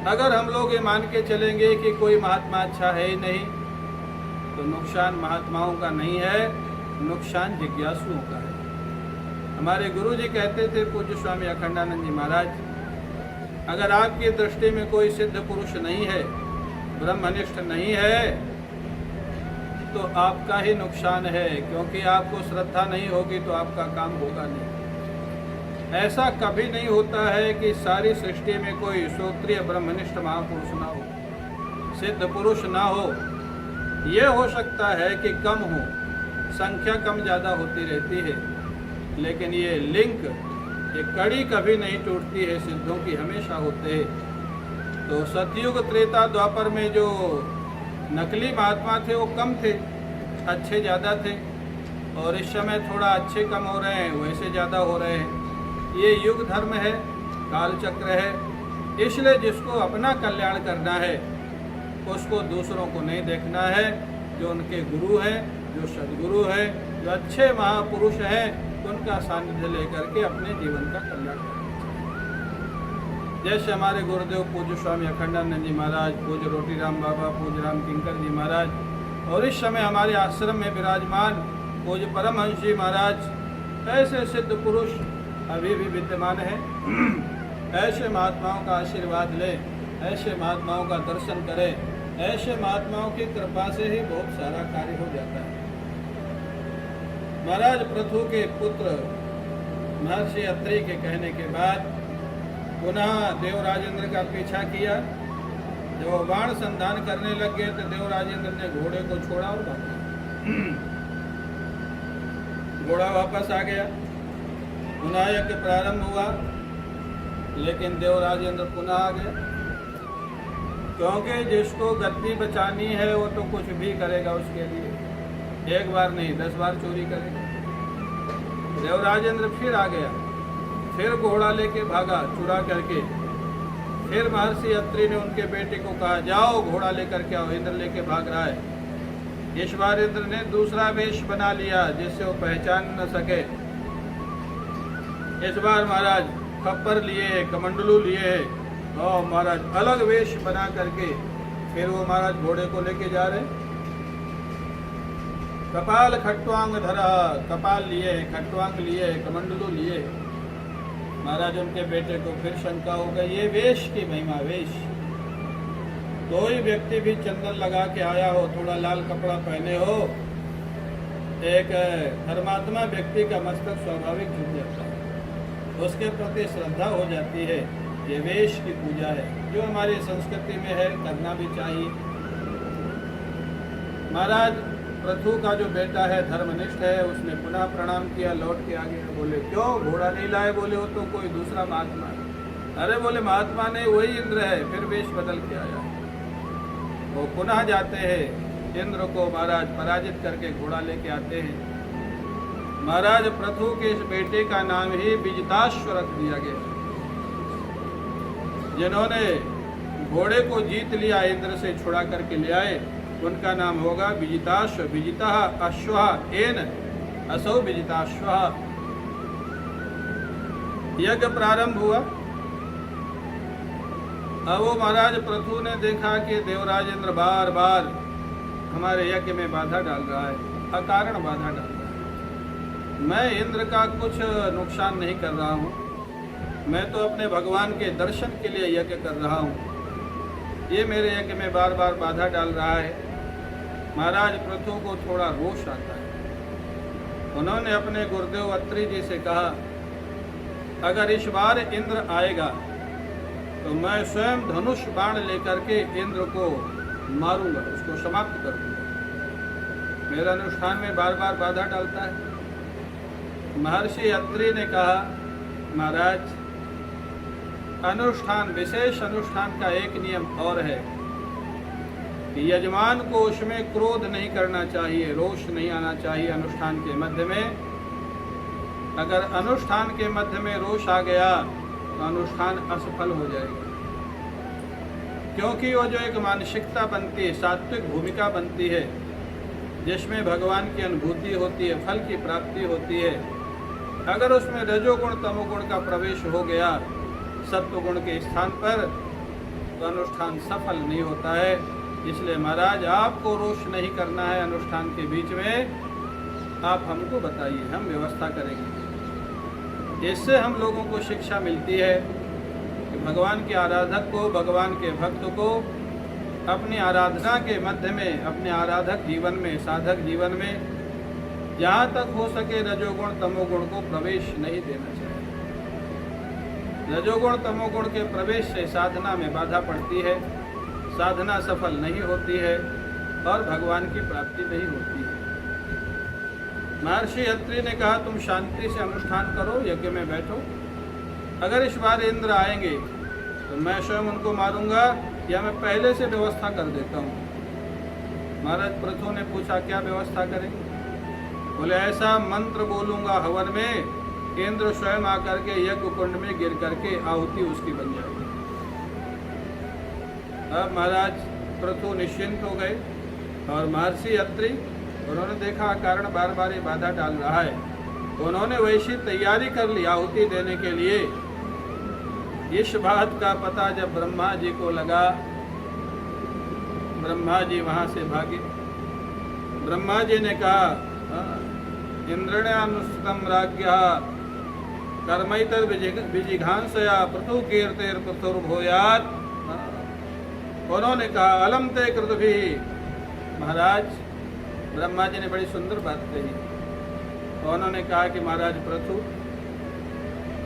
अगर हम लोग ये मान के चलेंगे कि कोई महात्मा अच्छा है ही नहीं, तो नुकसान महात्माओं का नहीं है, नुकसान जिज्ञासुओं का है। हमारे गुरु जी कहते थे, पूज्य स्वामी अखंडानंद जी महाराज, अगर आपकी दृष्टि में कोई सिद्ध पुरुष नहीं है, ब्रह्मनिष्ठ नहीं है, तो आपका ही नुकसान है, क्योंकि आपको श्रद्धा नहीं होगी तो आपका काम होगा नहीं। ऐसा कभी नहीं होता है कि सारी सृष्टि में कोई श्रोत्रिय ब्रह्मनिष्ठ महापुरुष ना हो, सिद्ध पुरुष ना हो। ये हो सकता है कि कम हो, संख्या कम ज़्यादा होती रहती है, लेकिन ये लिंक, ये कड़ी कभी नहीं टूटती है, सिद्धों की हमेशा होते हैं। तो सतयुग त्रेता द्वापर में जो नकली महात्मा थे वो कम थे, अच्छे ज़्यादा थे, और इस समय थोड़ा अच्छे कम हो रहे हैं, वैसे ज़्यादा हो रहे हैं। ये युग धर्म है, काल चक्र है। इसलिए जिसको अपना कल्याण करना है उसको दूसरों को नहीं देखना है। जो उनके गुरु हैं, जो सदगुरु हैं, जो अच्छे महापुरुष हैं, उनका सानिध्य लेकर के अपने जीवन का कल्याण करना चाहिए। जैसे हमारे गुरुदेव पूज्य स्वामी अखंडानंद जी महाराज, पूज्य रोटीराम बाबा, पूज्य राम किंकर जी महाराज, और इस समय हमारे आश्रम में विराजमान पूज्य परमहंस जी महाराज, ऐसे सिद्ध पुरुष अभी भी विद्यमान है। ऐसे महात्माओं का आशीर्वाद लें, ऐसे महात्माओं का दर्शन करें, ऐसे महात्माओं की कृपा से ही बहुत सारा कार्य हो जाता है। महाराज पृथु के पुत्र महर्षि अत्रि के कहने के बाद पुनः देवराजेंद्र का पीछा किया। जब वो बाण संधान करने लग गए तो देवराजेंद्र ने घोड़े को छोड़ा और भागा। घोड़ा वापस आ गया, पुनः यज्ञ प्रारंभ हुआ, लेकिन देवराजेंद्र पुनः आ गया, क्योंकि जिसको गद्दी बचानी है वो तो कुछ भी करेगा उसके लिए, एक बार नहीं 10 बार चोरी करेगा। देवराजेंद्र फिर आ गया, फिर घोड़ा लेके भागा चुरा करके। फिर महर्षि अत्रि ने उनके बेटे को कहा, जाओ घोड़ा लेकर के आओ, इंद्र लेके भाग रहा है। इस बार इंद्र ने दूसरा वेश बना लिया जिससे वो पहचान न सके। इस बार महाराज खप्पर लिए, कमंडलू लिए, और महाराज अलग वेश बना करके फिर वो महाराज घोड़े को लेके जा रहे। कपाल खट्वांग धरा, कपाल लिए, खट्वांग लिए, कमंडलू लिए। महाराज उनके बेटे को फिर शंका हो गई, ये वेश की महिमा, वेश। कोई व्यक्ति भी चंदन लगा के आया हो, थोड़ा लाल कपड़ा पहने हो, एक धर्मात्मा व्यक्ति का मस्तक स्वाभाविक झुक जाता है, उसके प्रति श्रद्धा हो जाती है। ये वेश की पूजा है, जो हमारी संस्कृति में है, करना भी चाहिए। महाराज पृथु का जो बेटा है धर्मनिष्ठ है, उसने पुनः प्रणाम किया, लौट के आ गया। बोले क्यों घोड़ा नहीं लाए? बोले वो तो कोई दूसरा महात्मा है। अरे बोले महात्मा नहीं, वही इंद्र है, फिर वेश बदल के आया। वो पुनः जाते हैं, इंद्र को महाराज पराजित करके घोड़ा लेके आते हैं। महाराज पृथु के इस बेटे का नाम ही विजिताश्व रख दिया गया। जिन्होंने घोड़े को जीत लिया, इंद्र से छुड़ा करके ले आए, उनका नाम होगा विजिताश्व। विजिता अश्व एन असौ विजिताश्व। यज्ञ प्रारंभ हुआ। अब वो महाराज पृथु ने देखा कि देवराज इंद्र बार बार हमारे यज्ञ में बाधा डाल रहा है, अकारण बाधा डाल रहा है। मैं इंद्र का कुछ नुकसान नहीं कर रहा हूँ, मैं तो अपने भगवान के दर्शन के लिए यज्ञ कर रहा हूँ, ये मेरे यज्ञ में बार बार बाधा डाल रहा है। महाराज पृथु को थोड़ा रोष आता है। उन्होंने अपने गुरुदेव अत्रि जी से कहा, अगर इस बार इंद्र आएगा तो मैं स्वयं धनुष बाण लेकर के इंद्र को मारूंगा, उसको समाप्त कर दूंगा। मेरा अनुष्ठान में बार बार बाधा डालता है। महर्षि अत्रि ने कहा, महाराज अनुष्ठान, विशेष अनुष्ठान का एक नियम और है कि यजमान को उसमें क्रोध नहीं करना चाहिए, रोष नहीं आना चाहिए। अनुष्ठान के मध्य में अगर अनुष्ठान के मध्य में रोष आ गया तो अनुष्ठान असफल हो जाएगा, क्योंकि वो जो एक मानसिकता बनती है, सात्विक भूमिका बनती है, जिसमें भगवान की अनुभूति होती है, फल की प्राप्ति होती है, अगर उसमें रजोगुण तमोगुण का प्रवेश हो गया सत्वगुण के स्थान पर, तो अनुष्ठान सफल नहीं होता है। इसलिए महाराज आपको रोष नहीं करना है अनुष्ठान के बीच में, आप हमको बताइए, हम व्यवस्था करेंगे। इससे हम लोगों को शिक्षा मिलती है कि भगवान के आराधक को, भगवान के भक्त को अपनी आराधना के मध्य में, अपने आराधक जीवन में, साधक जीवन में जहाँ तक हो सके रजोगुण तमोगुण को प्रवेश नहीं देना चाहिए। रजोगुण तमोगुण के प्रवेश से साधना में बाधा पड़ती है, साधना सफल नहीं होती है और भगवान की प्राप्ति नहीं होती है। महर्षि अत्रि ने कहा, तुम शांति से अनुष्ठान करो, यज्ञ में बैठो। अगर इस बार इंद्र आएंगे तो मैं स्वयं उनको मारूंगा या मैं पहले से व्यवस्था कर देता हूँ। महाराज पृथु ने पूछा, क्या व्यवस्था करेंगे? बोले, ऐसा मंत्र बोलूंगा हवन में, इंद्र स्वयं आकर के यज्ञ कुंड में गिर करके आहुति उसकी बन जाएगी। अब महाराज पृथु निश्चिंत हो गए और महर्षि अत्रि, उन्होंने देखा कारण बार बार ये बाधा डाल रहा है, तो उन्होंने वैसी तैयारी कर ली आहुति देने के लिए। इस बात का पता जब ब्रह्मा जी को लगा, ब्रह्मा जी वहां से भागे। ब्रह्मा जी ने कहा, इंद्रण्यानुष्ठितं राज्ञः कर्मैतर विजिघांसया पृथु कीर्तेर पृथुर्भूयात्। उन्होंने कहा, अलम ते कृतभि। महाराज ब्रह्मा जी ने बड़ी सुंदर बात कही। उन्होंने कहा कि महाराज पृथु,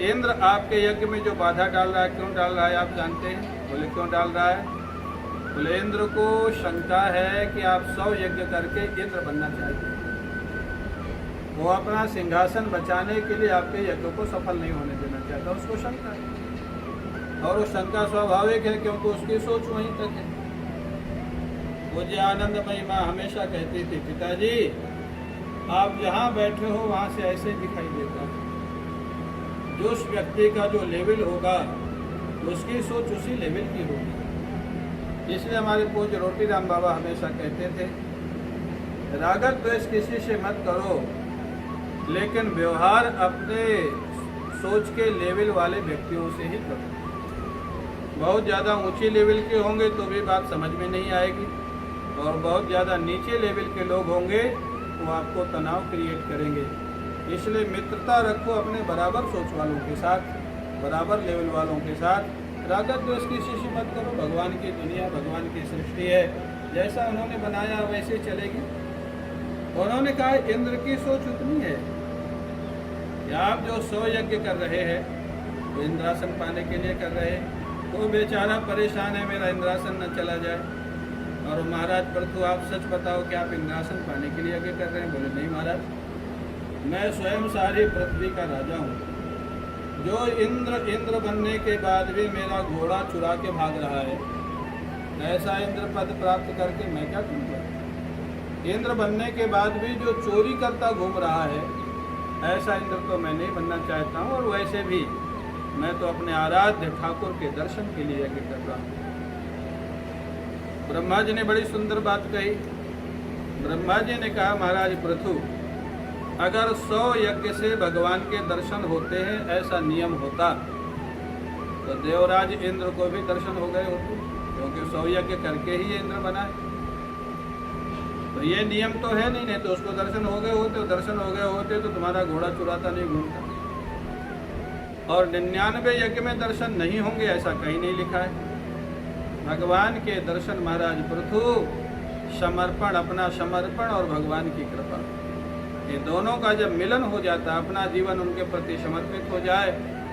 इंद्र आपके यज्ञ में जो बाधा डाल रहा है, क्यों डाल रहा है आप जानते हैं? बोले, क्यों डाल रहा है? बोले, इंद्र को शंका है कि आप 100 यज्ञ करके इंद्र बनना चाहते हैं। वो अपना सिंहासन बचाने के लिए आपके यज्ञ को सफल नहीं होने देना चाहता, उसको शंका है। और वो शंका स्वाभाविक है, क्योंकि उसकी सोच वहीं तक है। वो जो आनंदमयी माँ हमेशा कहती थी, पिताजी आप जहाँ बैठे हो वहाँ से ऐसे दिखाई देता है। जो उस व्यक्ति का जो लेवल होगा, उसकी सोच उसी लेवल की होगी। इसलिए हमारे पूज्य रोटी राम बाबा हमेशा कहते थे, रागत द्वेष किसी से मत करो, लेकिन व्यवहार अपने सोच के लेवल वाले व्यक्तियों से ही करो। बहुत ज़्यादा ऊंची लेवल के होंगे तो भी बात समझ में नहीं आएगी, और बहुत ज़्यादा नीचे लेवल के लोग होंगे वो आपको तनाव क्रिएट करेंगे। इसलिए मित्रता रखो अपने बराबर सोच वालों के साथ, बराबर लेवल वालों के साथ। रागत द्वेष किसी से मत करो। भगवान की दुनिया, भगवान की सृष्टि है, जैसा उन्होंने बनाया वैसे चलेगी। उन्होंने कहा, इंद्र की सोच उतनी है कि आप जो 100 यज्ञ कर रहे हैं वो इंद्रासन पाने के लिए कर रहे हैं, तो बेचारा परेशान है मेरा इंद्रासन न चला जाए। और महाराज पृथु, आप सच बताओ कि आप इंद्रासन पाने के लिए यज्ञ कर रहे हैं? बोले, नहीं महाराज, मैं स्वयं सारी पृथ्वी का राजा हूँ। जो इंद्र बनने के बाद भी मेरा घोड़ा चुरा के भाग रहा है, ऐसा इंद्र पद प्राप्त करके मैं क्या करूँगा? इंद्र बनने के बाद भी जो चोरी करता घूम रहा है, ऐसा इंद्र तो मैं नहीं बनना चाहता हूँ। और वैसे भी मैं तो अपने आराध्य ठाकुर के दर्शन के लिए यज्ञ कर रहा हूँ। ब्रह्मा जी ने बड़ी सुंदर बात कही। ब्रह्मा जी ने कहा, महाराज पृथु, अगर 100 यज्ञ से भगवान के दर्शन होते हैं, ऐसा नियम होता, तो देवराज इंद्र को भी दर्शन हो गए होते, क्योंकि 100 यज्ञ करके ही इंद्र बना है। तो ये नियम तो है नहीं तो उसको दर्शन हो गए होते। दर्शन हो गए होते तो तुम्हारा घोड़ा चुराता नहीं घूमता। और 99 यज्ञ में दर्शन नहीं होंगे, ऐसा कहीं नहीं लिखा है। भगवान के दर्शन महाराज पृथु, समर्पण, अपना समर्पण और भगवान की कृपा, ये दोनों का जब मिलन हो जाता, अपना जीवन उनके प्रति समर्पित हो जाए,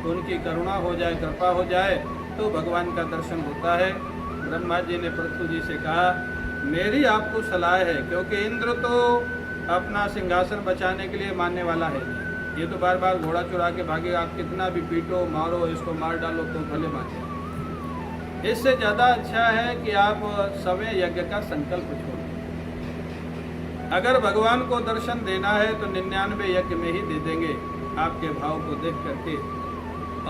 उनकी करुणा हो जाए, कृपा हो जाए, तो भगवान का दर्शन होता है। ब्रह्मा जी ने पृथु जी से कहा, मेरी आपको सलाह है, क्योंकि इंद्र तो अपना सिंहासन बचाने के लिए मानने वाला है, ये तो बार बार घोड़ा चुरा के भागेगा। आप कितना भी पीटो, मारो, इसको मार डालो तो भले माने। इससे ज़्यादा अच्छा है कि आप समय यज्ञ का संकल्प छोड़ो। अगर भगवान को दर्शन देना है तो 99 यज्ञ में ही दे देंगे, आपके भाव को देख करके।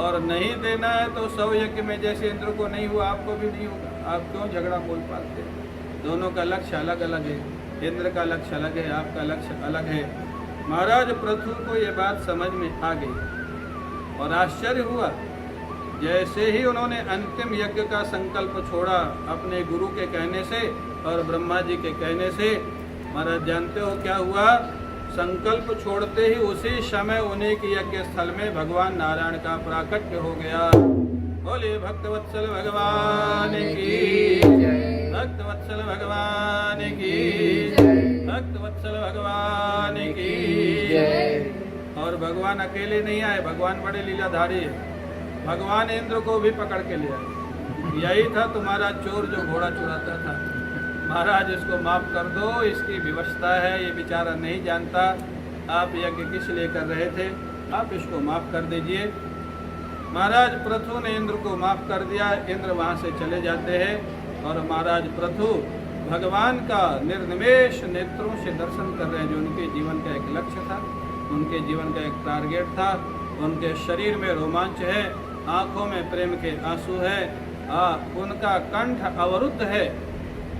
और नहीं देना है तो 100 यज्ञ में जैसे इंद्र को नहीं हुआ, आपको भी नहीं होगा। आप क्यों झगड़ा बोल पाते? दोनों का लक्ष्य अलग अलग है। इंद्र का लक्ष्य अलग है, आपका लक्ष्य अलग है। महाराज पृथु को ये बात समझ में आ गई और आश्चर्य हुआ। जैसे ही उन्होंने अंतिम यज्ञ का संकल्प छोड़ा अपने गुरु के कहने से और ब्रह्मा जी के कहने से, महाराज जानते हो क्या हुआ? संकल्प छोड़ते ही उसी समय उन्हीं के यज्ञ स्थल में भगवान नारायण का प्राकट्य हो गया। बोले भक्तवत्सल भगवान की जय, भक्तवत्सल भगवान की जय, भक्तवत्सल भगवान की जय। और भगवान अकेले नहीं आए, भगवान बड़े लीलाधारी है। भगवान इंद्र को भी पकड़ के ले आए। यही था तुम्हारा चोर जो घोड़ा चुराता था। महाराज इसको माफ कर दो, इसकी विवशता है, ये बेचारा नहीं जानता आप यज्ञ किस लिए कर रहे थे, आप इसको माफ कर दीजिए। महाराज पृथु ने इंद्र को माफ कर दिया। इंद्र वहाँ से चले जाते हैं और महाराज पृथु भगवान का निर्निमेष नेत्रों से दर्शन कर रहे हैं, जो उनके जीवन का एक लक्ष्य था, उनके जीवन का एक टारगेट था। उनके शरीर में रोमांच है, आंखों में प्रेम के आंसू है, उनका कंठ अवरुद्ध है,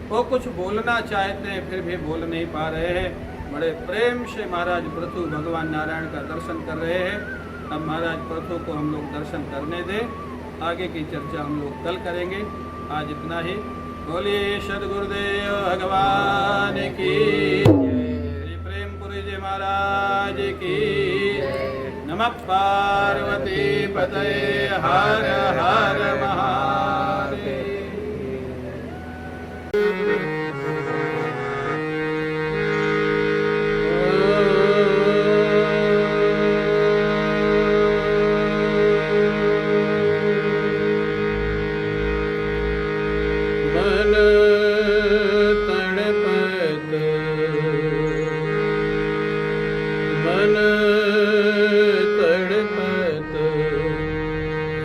वो कुछ बोलना चाहते हैं फिर भी बोल नहीं पा रहे हैं। बड़े प्रेम से महाराज पृथु भगवान नारायण का दर्शन कर रहे हैं। अब महाराज पृथु को हम लोग दर्शन करने दें, आगे की चर्चा हम लोग कल करेंगे। आज इतना ही। बोलिए सद्गुरुदेव भगवान की जय, प्रेमपुरी जी महाराज की नमः। पार्वती पतये हर हर महादेव।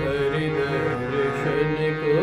हरि दर्शन को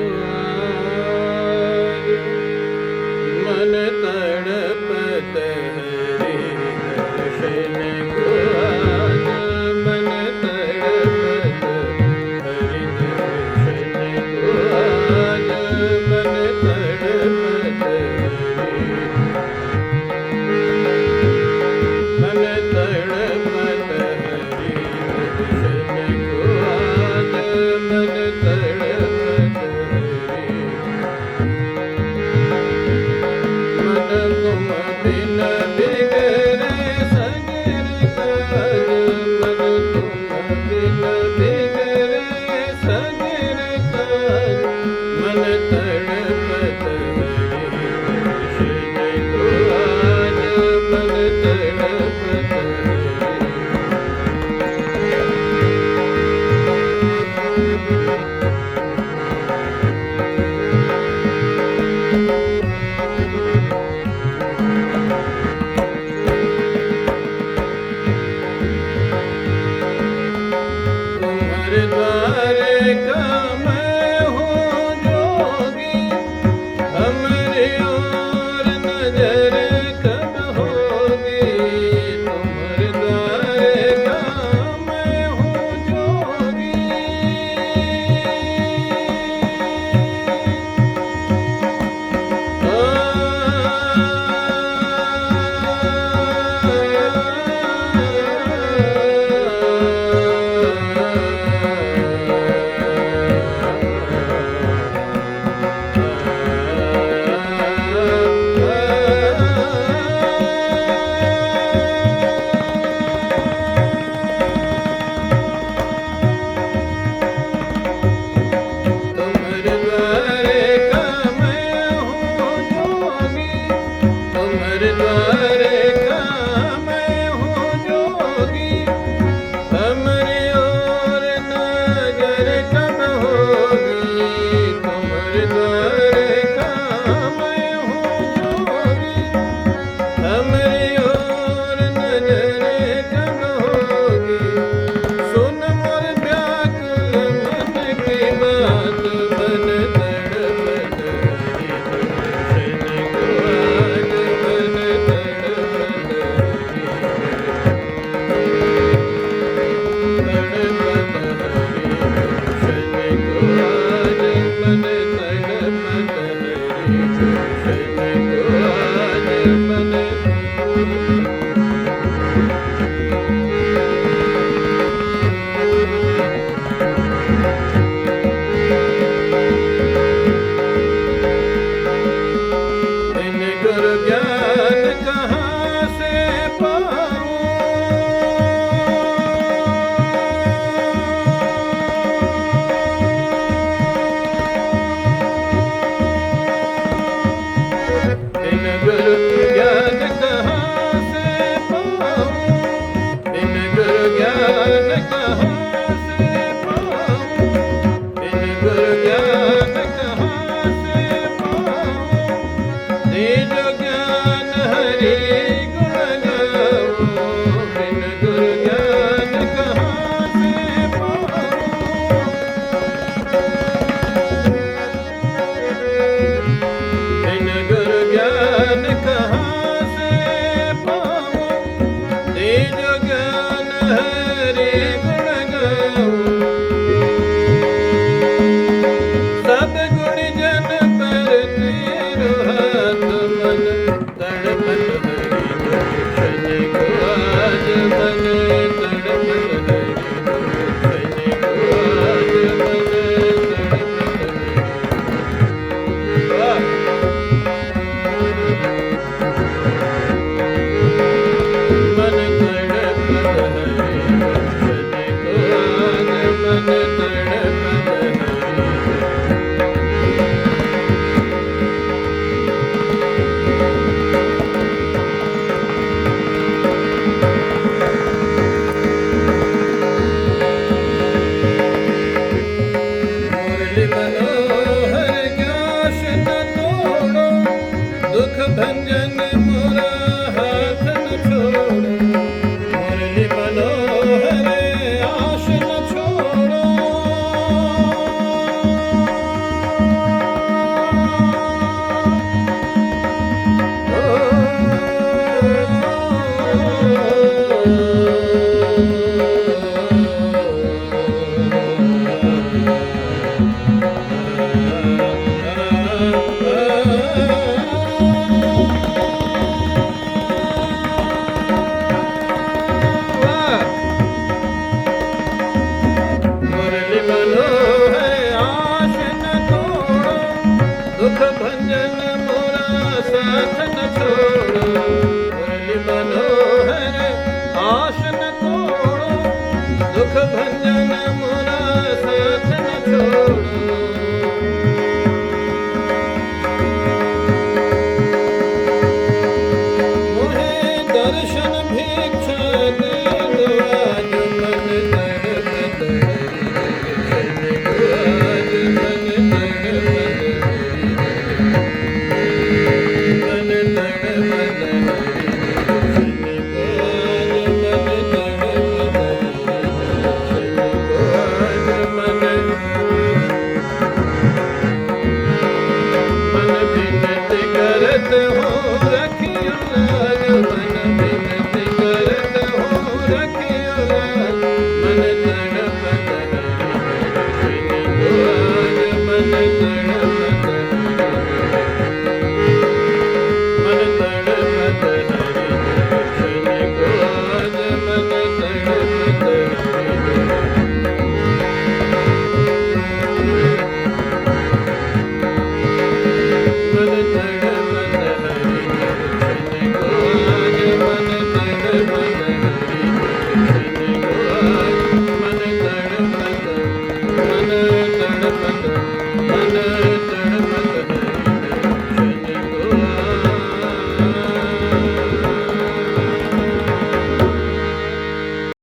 हरे